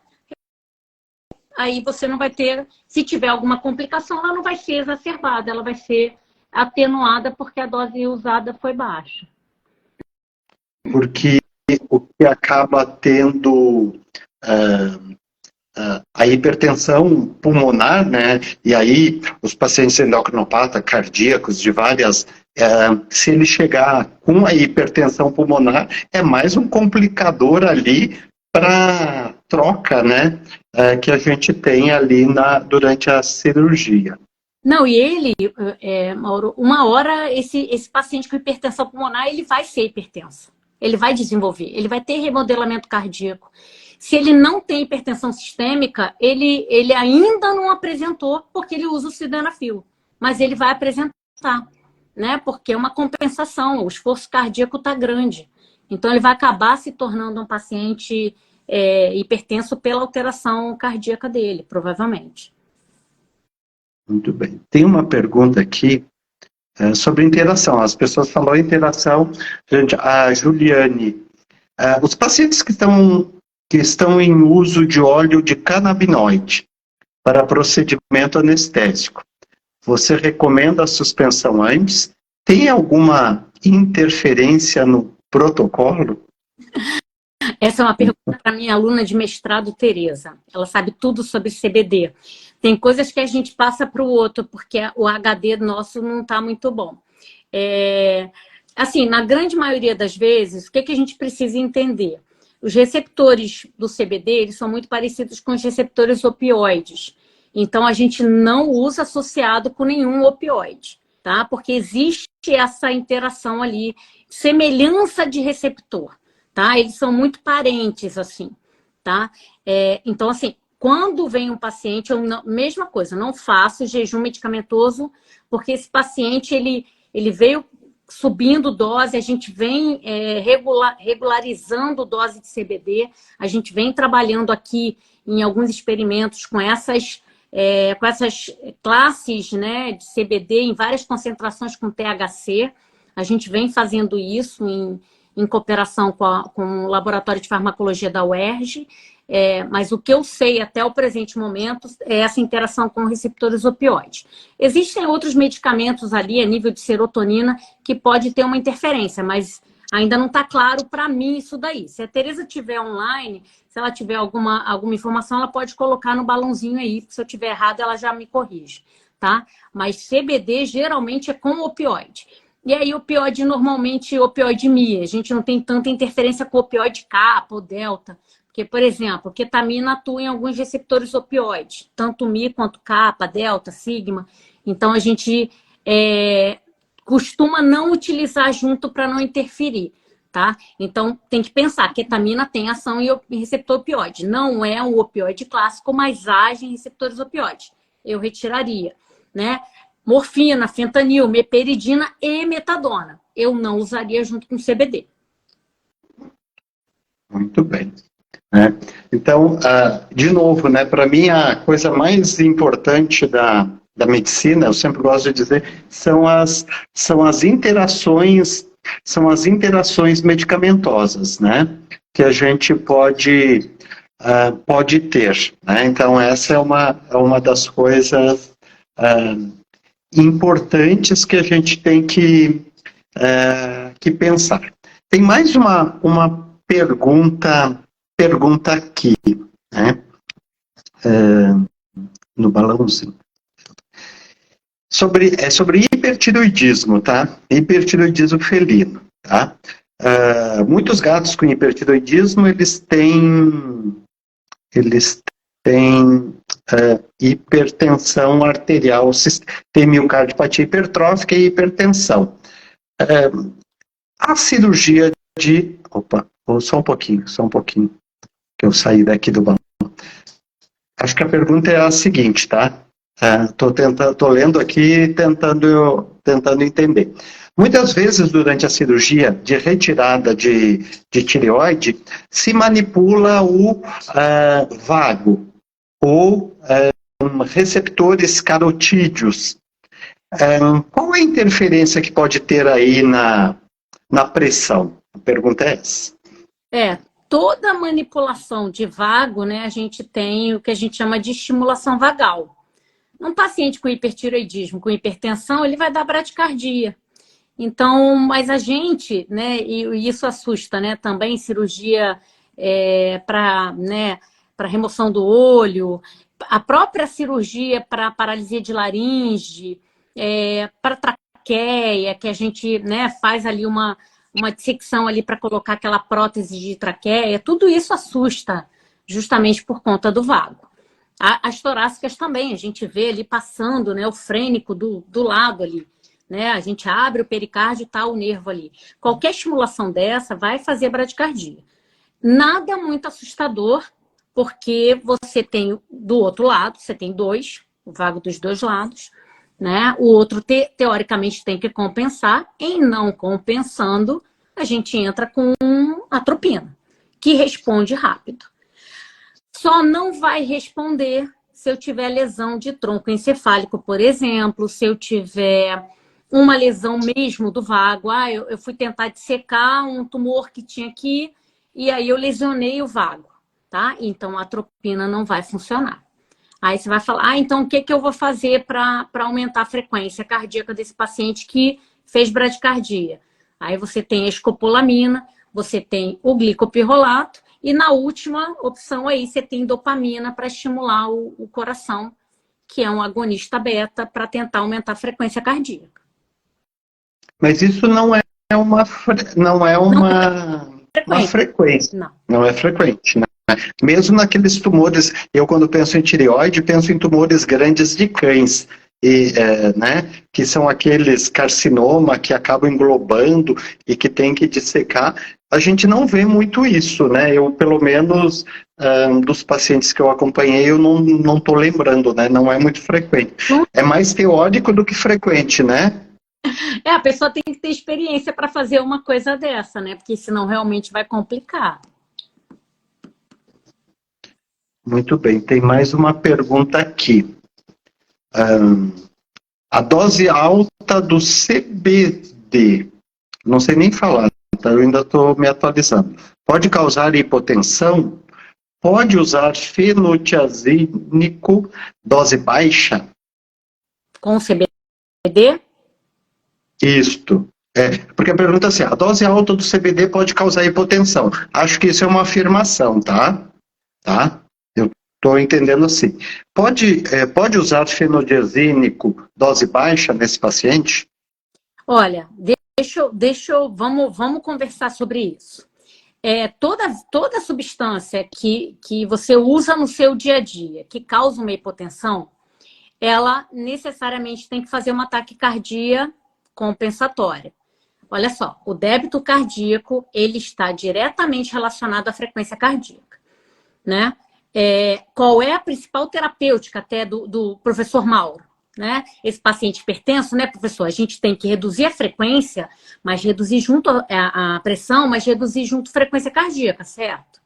Aí você não vai ter, se tiver alguma complicação, ela não vai ser exacerbada, ela vai ser atenuada porque a dose usada foi baixa. Porque o que acaba tendo a hipertensão pulmonar, né? E aí os pacientes endocrinopatas cardíacos de várias, se ele chegar com a hipertensão pulmonar, é mais um complicador ali para troca, né? Que a gente tem ali durante a cirurgia. Não, e ele, Mauro, uma hora esse paciente com hipertensão pulmonar, ele vai ser hipertenso. Ele vai desenvolver, ele vai ter remodelamento cardíaco. Se ele não tem hipertensão sistêmica, ele ainda não apresentou porque ele usa o sildenafil. Mas ele vai apresentar, né? Porque é uma compensação, o esforço cardíaco está grande. Então, ele vai acabar se tornando um paciente hipertenso pela alteração cardíaca dele, provavelmente. Muito bem. Tem uma pergunta aqui sobre interação. As pessoas falaram interação. Gente, a Juliane, os pacientes que estão em uso de óleo de canabinoide para procedimento anestésico, você recomenda a suspensão antes? Tem alguma interferência no protocolo? Essa é uma pergunta para minha aluna de mestrado, Tereza. Ela sabe tudo sobre CBD. Tem coisas que a gente passa para o outro, porque o HD nosso não está muito bom. Assim, na grande maioria das vezes, o que a gente precisa entender? Os receptores do CBD, eles são muito parecidos com os receptores opioides. Então, a gente não usa associado com nenhum opioide, tá? Porque existe essa interação ali, semelhança de receptor, tá? Eles são muito parentes, assim, tá? Então, assim, quando vem um paciente, mesma coisa, não faço jejum medicamentoso, porque esse paciente, ele veio subindo dose, a gente vem regularizando dose de CBD, a gente vem trabalhando aqui em alguns experimentos com essas classes, né, de CBD em várias concentrações com THC, a gente vem fazendo isso em cooperação com o Laboratório de Farmacologia da UERJ, mas o que eu sei até o presente momento é essa interação com receptores opioides. Existem outros medicamentos ali a nível de serotonina que pode ter uma interferência, mas ainda não está claro para mim isso daí. Se a Tereza tiver online, se ela tiver alguma informação, ela pode colocar no balãozinho aí, se eu tiver errado ela já me corrige, tá? Mas CBD geralmente é com opioide. E aí, opioide, normalmente, opioide Mi. A gente não tem tanta interferência com opioide kappa ou delta. Porque, por exemplo, ketamina atua em alguns receptores opioides, tanto Mi quanto kappa, delta, sigma. Então, a gente costuma não utilizar junto para não interferir, tá? Então, tem que pensar, ketamina tem ação em receptor opioide. Não é um opioide clássico, mas age em receptores opioides. Eu retiraria, né? Morfina, fentanil, meperidina e metadona. Eu não usaria junto com CBD. Muito bem. Então, de novo, né, para mim a coisa mais importante da medicina, eu sempre gosto de dizer, são as interações medicamentosas, né, que a gente pode ter, né? Então essa é uma das coisas importantes que a gente tem que pensar. Tem mais uma pergunta aqui, né? No balãozinho. Sobre hipertiroidismo, tá? Hipertiroidismo felino, tá? Muitos gatos com hipertiroidismo, eles têm hipertensão arterial, tem miocardiopatia hipertrófica e hipertensão. A cirurgia de... Opa, só um pouquinho, que eu saí daqui do balão. Acho que a pergunta é a seguinte, tá? Tô lendo aqui, tentando entender. Muitas vezes, durante a cirurgia de retirada de tireoide, se manipula o vago ou receptores carotídeos. Qual é a interferência que pode ter aí na pressão? A pergunta é essa. Toda manipulação de vago, né, a gente tem o que a gente chama de estimulação vagal. Um paciente com hipertireoidismo, com hipertensão, ele vai dar bradicardia. Então, mas a gente, né, e isso assusta, né, também cirurgia para remoção do olho, a própria cirurgia para paralisia de laringe, para traqueia, que a gente, né, faz ali uma dissecção ali para colocar aquela prótese de traqueia, tudo isso assusta, justamente por conta do vago. As torácicas também, a gente vê ali passando, né, o frênico do lado ali, né? A gente abre o pericárdio e tá o nervo ali. Qualquer estimulação dessa vai fazer bradicardia. Nada muito assustador, porque você tem do outro lado, você tem o vago dos dois lados, né? O outro, teoricamente, tem que compensar. Em não compensando, a gente entra com atropina, que responde rápido. Só não vai responder se eu tiver lesão de tronco encefálico, por exemplo, se eu tiver uma lesão mesmo do vago. Eu fui tentar dissecar um tumor que tinha aqui e aí eu lesionei o vago, tá? Então a atropina não vai funcionar. Aí você vai falar, então o que eu vou fazer para aumentar a frequência cardíaca desse paciente que fez bradicardia? Aí você tem a escopolamina, você tem o glicopirrolato e na última opção aí você tem dopamina para estimular o coração, que é um agonista beta para tentar aumentar a frequência cardíaca. Mas isso não é uma frequência. Não é frequente, né? Mesmo naqueles tumores, eu quando penso em tireoide, penso em tumores grandes de cães, né, que são aqueles carcinoma que acabam englobando e que tem que dissecar. A gente não vê muito isso, né? Eu, pelo menos, dos pacientes que eu acompanhei, eu não estou lembrando, né? Não é muito frequente. É mais teórico do que frequente, né? A pessoa tem que ter experiência para fazer uma coisa dessa, né? Porque senão realmente vai complicar. Muito bem, tem mais uma pergunta aqui. A dose alta do CBD, não sei nem falar, tá? Eu ainda estou me atualizando. Pode causar hipotensão? Pode usar fenotiazínico, dose baixa? Com CBD? Isto. Porque a pergunta é assim, a dose alta do CBD pode causar hipotensão. Acho que isso é uma afirmação, tá? Eu estou entendendo assim. Pode usar fenodiazínico dose baixa nesse paciente? Olha, vamos conversar sobre isso. Toda substância que você usa no seu dia a dia, que causa uma hipotensão, ela necessariamente tem que fazer uma taquicardia compensatória. Olha só, o débito cardíaco, ele está diretamente relacionado à frequência cardíaca, né? Qual é a principal terapêutica até do professor Mauro? Né? Esse paciente hipertenso, né, professor? A gente tem que reduzir a frequência, mas reduzir junto a pressão, mas reduzir junto a frequência cardíaca, certo?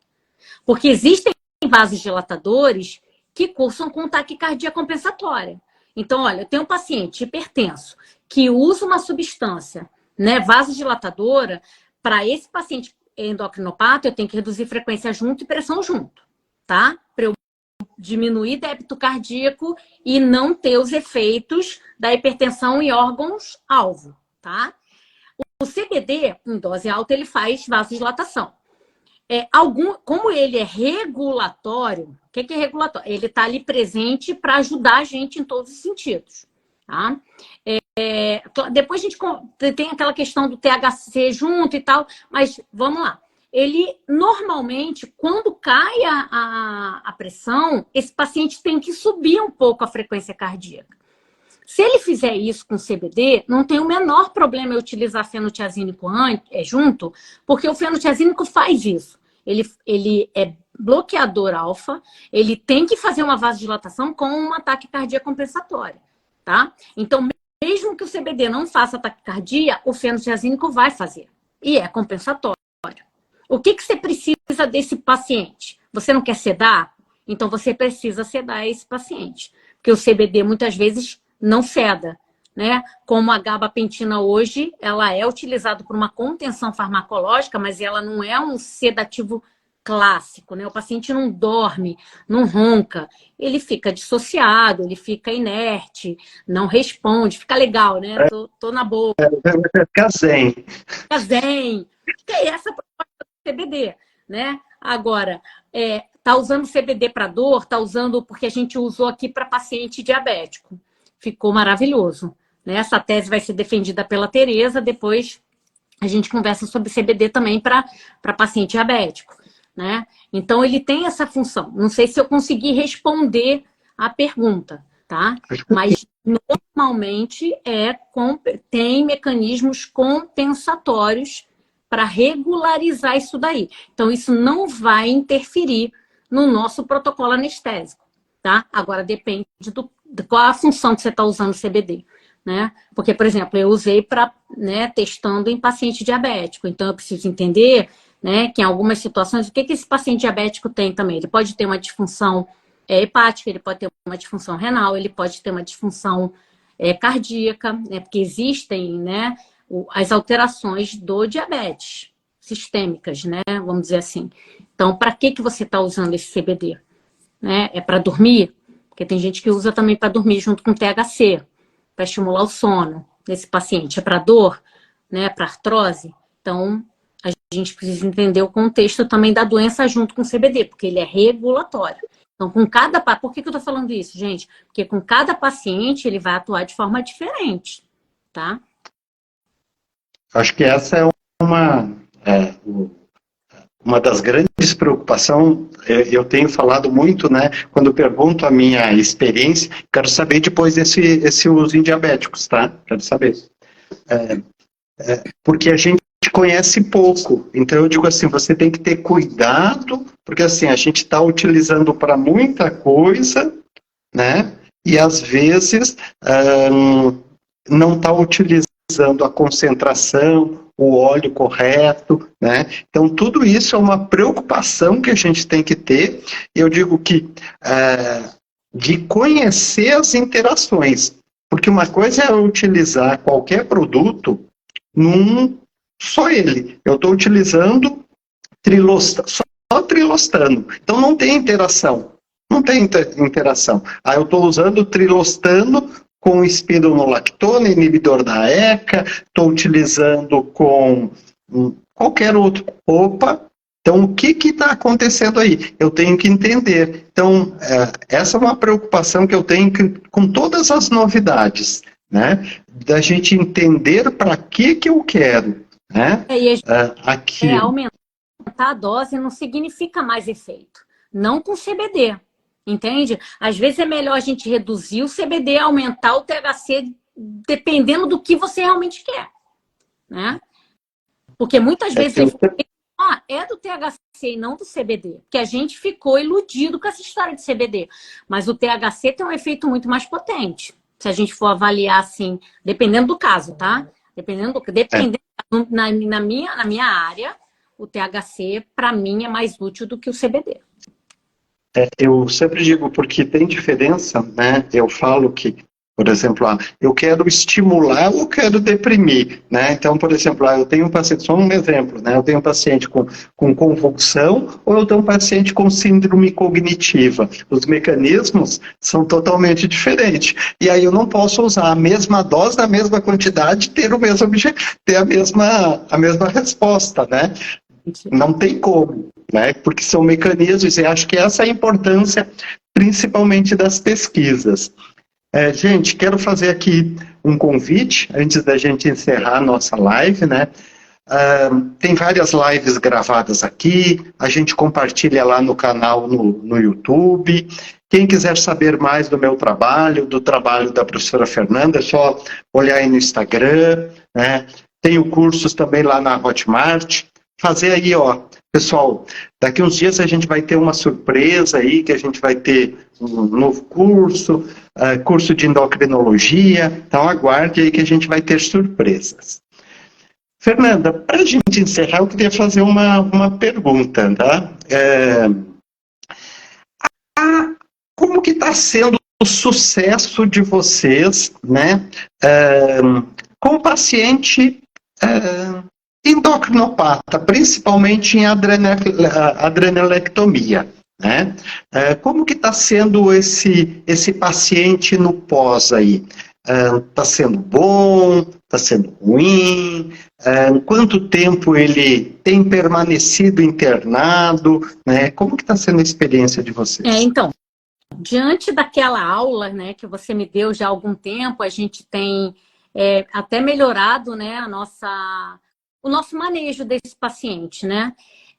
Porque existem vasodilatadores que cursam com taquicardia compensatória. Então, olha, eu tenho um paciente hipertenso que usa uma substância, né, vasodilatadora. Para esse paciente endocrinopata, eu tenho que reduzir frequência junto e pressão junto, tá? Para eu diminuir débito cardíaco e não ter os efeitos da hipertensão em órgãos-alvo, tá? O CBD, em dose alta, ele faz vasodilatação. Como ele é regulatório, o que é regulatório? Ele está ali presente para ajudar a gente em todos os sentidos, tá? Depois a gente tem aquela questão do THC junto e tal, mas vamos lá. Ele, normalmente, quando cai a pressão, esse paciente tem que subir um pouco a frequência cardíaca. Se ele fizer isso com CBD, não tem o menor problema em utilizar fenotiazínico junto, porque o fenotiazínico faz isso. Ele é bloqueador alfa, ele tem que fazer uma vasodilatação com um ataque cardíaco compensatório, tá? Então, mesmo que o CBD não faça taquicardia, o fenotiazínico vai fazer. E é compensatório. O que você precisa desse paciente? Você não quer sedar? Então, você precisa sedar esse paciente. Porque o CBD, muitas vezes, não seda, né? Como a gabapentina hoje, ela é utilizada por uma contenção farmacológica, mas ela não é um sedativo clássico, né? O paciente não dorme, não ronca, ele fica dissociado, ele fica inerte, não responde, fica legal, né? Tô na boa. Fica zen. Fica zen. Que é essa proposta do CBD, né? Agora, tá usando CBD para dor, tá usando porque a gente usou aqui para paciente diabético. Ficou maravilhoso, né? Essa tese vai ser defendida pela Tereza, depois a gente conversa sobre CBD também para paciente diabético, né? Então, ele tem essa função. Não sei se eu consegui responder a pergunta, tá? Mas, normalmente, tem mecanismos compensatórios para regularizar isso daí. Então, isso não vai interferir no nosso protocolo anestésico, tá? Agora, depende de qual a função que você está usando o CBD, né? Porque, por exemplo, eu usei para, né, testando em paciente diabético. Então, eu preciso entender, né, que em algumas situações, o que esse paciente diabético tem também? Ele pode ter uma disfunção hepática, ele pode ter uma disfunção renal, ele pode ter uma disfunção cardíaca, né? Porque existem, né, as alterações do diabetes sistêmicas, né? Vamos dizer assim. Então, para que você está usando esse CBD? Né? É para dormir? Porque tem gente que usa também para dormir junto com THC, para estimular o sono desse paciente. É para dor, né? Para artrose. Então, a gente precisa entender o contexto também da doença junto com o CBD, porque ele é regulatório. Então, por que eu estou falando isso, gente? Porque com cada paciente ele vai atuar de forma diferente, tá? Acho que essa é uma das grandes preocupações. Eu tenho falado muito, né? Quando eu pergunto a minha experiência, quero saber depois esse uso em diabéticos, tá? Quero saber. Porque a gente conhece pouco. Então, eu digo assim, você tem que ter cuidado, porque assim, a gente está utilizando para muita coisa, né? E às vezes não está utilizando a concentração, o óleo correto, né? Então, tudo isso é uma preocupação que a gente tem que ter. Eu digo que de conhecer as interações, porque uma coisa é utilizar qualquer produto só ele. Eu estou utilizando só trilostano. Então, não tem interação. Não tem interação. Eu estou usando trilostano com espironolactona, inibidor da ECA, estou utilizando com qualquer outro. Então o que está acontecendo aí? Eu tenho que entender. Então, essa é uma preocupação que eu tenho com todas as novidades, né? Da gente entender para que eu quero, né? Aquilo. Aumentar a dose não significa mais efeito. Não com CBD, entende? Às vezes é melhor a gente reduzir o CBD, aumentar o THC, dependendo do que você realmente quer, né? Porque muitas vezes é do THC e não do CBD. Porque a gente ficou iludido com essa história de CBD. Mas o THC tem um efeito muito mais potente. Se a gente for avaliar assim, dependendo do caso, tá? Dependendo na minha área, o THC, para mim, é mais útil do que o CBD. Eu sempre digo, porque tem diferença, né? Eu falo que, por exemplo, eu quero estimular ou quero deprimir, né? Então, por exemplo, eu tenho um paciente, só um exemplo, né? Eu tenho um paciente com convulsão ou eu tenho um paciente com síndrome cognitiva. Os mecanismos são totalmente diferentes. E aí eu não posso usar a mesma dose, na mesma quantidade, ter o mesmo ter a mesma resposta, né? Não tem como, né? Porque são mecanismos, e acho que essa é a importância, principalmente das pesquisas. Gente, quero fazer aqui um convite, antes da gente encerrar a nossa live, né? Tem várias lives gravadas aqui, a gente compartilha lá no canal no YouTube. Quem quiser saber mais do meu trabalho, do trabalho da professora Fernanda, é só olhar aí no Instagram, né? Tenho cursos também lá na Hotmart. Fazer aí, pessoal, daqui uns dias a gente vai ter uma surpresa aí, que a gente vai ter um novo curso, curso de endocrinologia, então aguarde aí que a gente vai ter surpresas. Fernanda, para a gente encerrar, eu queria fazer uma pergunta, tá? Como que está sendo o sucesso de vocês, né, com o paciente endocrinopata, principalmente em adrenalectomia, né? Como que está sendo esse paciente no pós aí? Está sendo bom? Está sendo ruim? Quanto tempo ele tem permanecido internado? Né? Como que está sendo a experiência de vocês? Então, diante daquela aula, né, que você me deu já há algum tempo, a gente tem até melhorado, né, o nosso manejo desse paciente, né?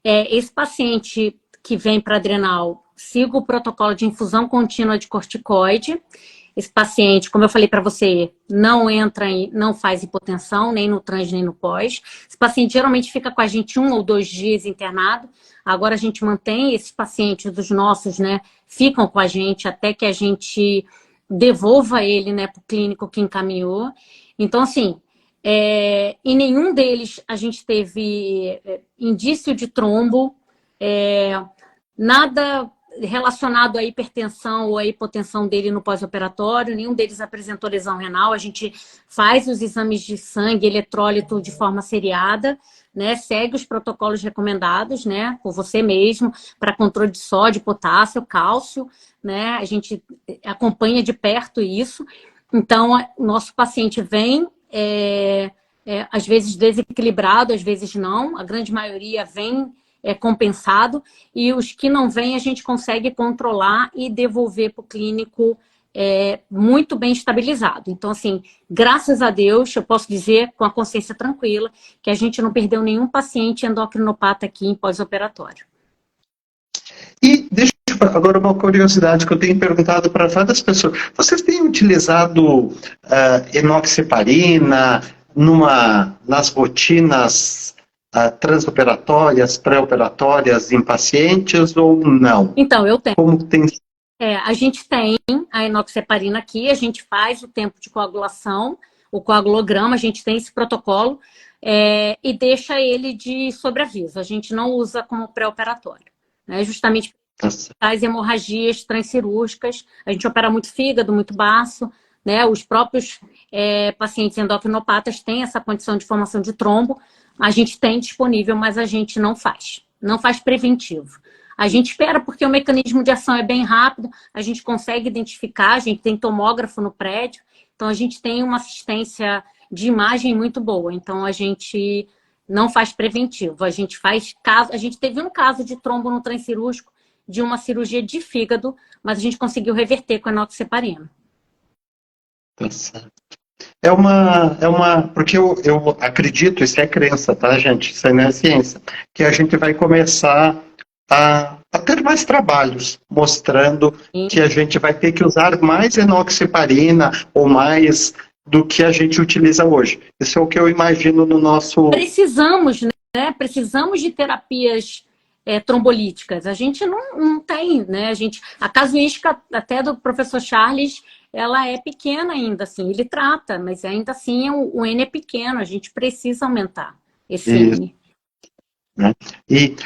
Esse paciente que vem para adrenal, siga o protocolo de infusão contínua de corticoide. Esse paciente, como eu falei para você, não faz hipotensão, nem no trans, nem no pós. Esse paciente geralmente fica com a gente 1 ou 2 dias internado. Agora a gente mantém esses pacientes dos nossos, né? Ficam com a gente até que a gente devolva ele, né, para o clínico que encaminhou. Então, assim, em nenhum deles a gente teve indício de trombo, nada relacionado à hipertensão ou à hipotensão dele no pós-operatório, nenhum deles apresentou lesão renal. A gente faz os exames de sangue, eletrólito de forma seriada, né? Segue os protocolos recomendados, né, por você mesmo, para controle de sódio, potássio, cálcio, né? A gente acompanha de perto isso. Então, o nosso paciente vem, às vezes desequilibrado, às vezes não. A grande maioria vem compensado, e os que não vêm a gente consegue controlar e devolver para o clínico muito bem estabilizado. Então, assim, graças a Deus, eu posso dizer com a consciência tranquila que a gente não perdeu nenhum paciente endocrinopata aqui em pós-operatório. E deixa agora uma curiosidade que eu tenho perguntado para várias pessoas. Vocês têm utilizado enoxaparina nas rotinas transoperatórias, pré-operatórias em pacientes ou não? Então, eu tenho. Como tem... A gente tem a enoxaparina aqui, a gente faz o tempo de coagulação, o coagulograma, a gente tem esse protocolo e deixa ele de sobreaviso. A gente não usa como pré-operatório, né? Justamente as hemorragias transcirúrgicas, a gente opera muito fígado, muito baço, né? Os próprios pacientes endocrinopatas têm essa condição de formação de trombo. A gente tem disponível, mas a gente não faz preventivo. A gente espera porque o mecanismo de ação é bem rápido, a gente consegue identificar, a gente tem tomógrafo no prédio, então a gente tem uma assistência de imagem muito boa. Então a gente não faz preventivo, a gente teve um caso de trombo no transcirúrgico de uma cirurgia de fígado, mas a gente conseguiu reverter com a enoxaparina. Tá certo. Porque eu acredito, isso é crença, tá, gente? Isso não é ciência, que a gente vai começar a ter mais trabalhos mostrando que a gente vai ter que usar mais enoxiparina ou mais do que a gente utiliza hoje. Isso é o que eu imagino no nosso... Precisamos, né? Precisamos de terapias trombolíticas. A gente não tem, né? A casuística até do professor Charles, ela é pequena ainda, assim. Ele trata, mas ainda assim o N é pequeno. A gente precisa aumentar esse N. Né? E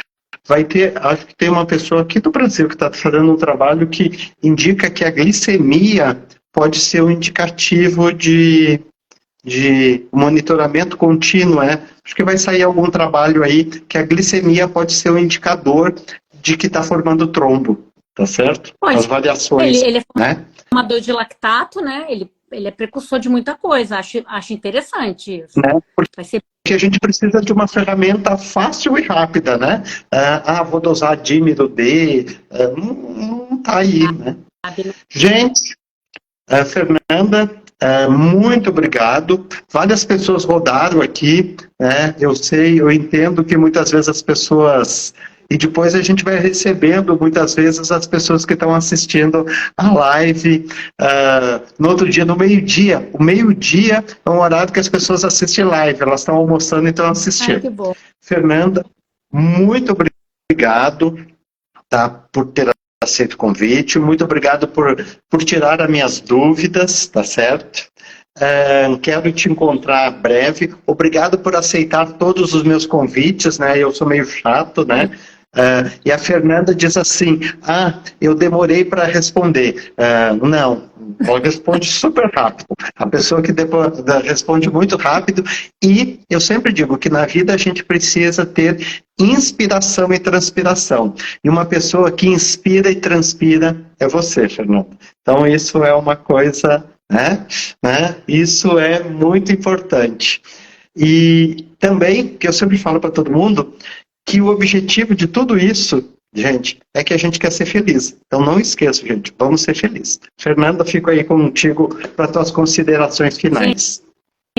vai ter, acho que tem uma pessoa aqui do Brasil que está fazendo um trabalho que indica que a glicemia pode ser um indicativo de monitoramento contínuo, Acho que vai sair algum trabalho aí que a glicemia pode ser um indicador de que está formando trombo, tá certo? Pode. As variações, ele é né? formador de lactato, né? Ele é precursor de muita coisa. Acho interessante isso. Né? Vai ser... Porque a gente precisa de uma ferramenta fácil e rápida, né? Vou dosar dímero D, não tá aí, né? Gente, Fernanda, muito obrigado. Várias pessoas rodaram aqui, né? Eu entendo que muitas vezes as pessoas... E depois a gente vai recebendo, muitas vezes, as pessoas que estão assistindo a live no outro dia, no meio-dia. O meio-dia é um horário que as pessoas assistem live, elas estão almoçando e estão assistindo. Que bom. Fernanda, muito obrigado, tá, por ter aceito o convite, muito obrigado por tirar as minhas dúvidas, tá certo? Quero te encontrar breve. Obrigado por aceitar todos os meus convites, né? Eu sou meio chato, né? E a Fernanda diz assim, eu demorei para responder. Não, ela responde super rápido. A pessoa que responde muito rápido. E eu sempre digo que na vida a gente precisa ter inspiração e transpiração. E uma pessoa que inspira e transpira é você, Fernanda. Então isso é uma coisa... Né? Isso é muito importante. E também, que eu sempre falo para todo mundo, que o objetivo de tudo isso, gente, é que a gente quer ser feliz. Então não esqueça, gente, vamos ser felizes. Fernanda, fico aí contigo para tuas considerações finais.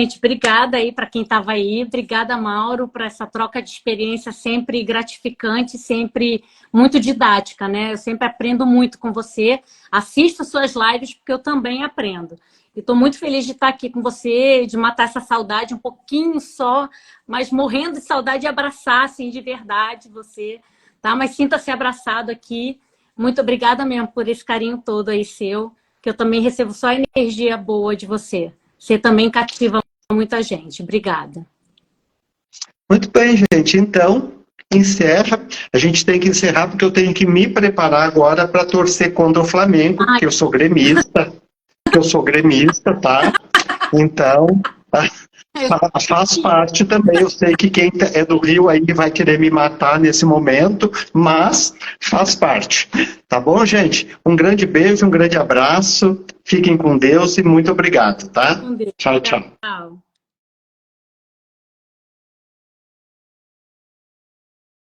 Gente, obrigada aí para quem estava aí. Obrigada, Mauro, por essa troca de experiência sempre gratificante, sempre muito didática, né? Eu sempre aprendo muito com você. Assisto suas lives porque eu também aprendo. E estou muito feliz de estar aqui com você, de matar essa saudade um pouquinho só, mas morrendo de saudade de abraçar, assim, de verdade você, tá? Mas sinta-se abraçado aqui. Muito obrigada mesmo por esse carinho todo aí seu, que eu também recebo só energia boa de você. Você também cativa muita gente. Obrigada. Muito bem, gente. Então, encerra. A gente tem que encerrar porque eu tenho que me preparar agora para torcer contra o Flamengo, porque eu sou gremista. Tá? Então, faz parte também. Eu sei que quem é do Rio aí vai querer me matar nesse momento, mas faz parte. Tá bom, gente? Um grande beijo, um grande abraço. Fiquem com Deus e muito obrigado, tá? Com Deus. Tchau, tchau. Tchau.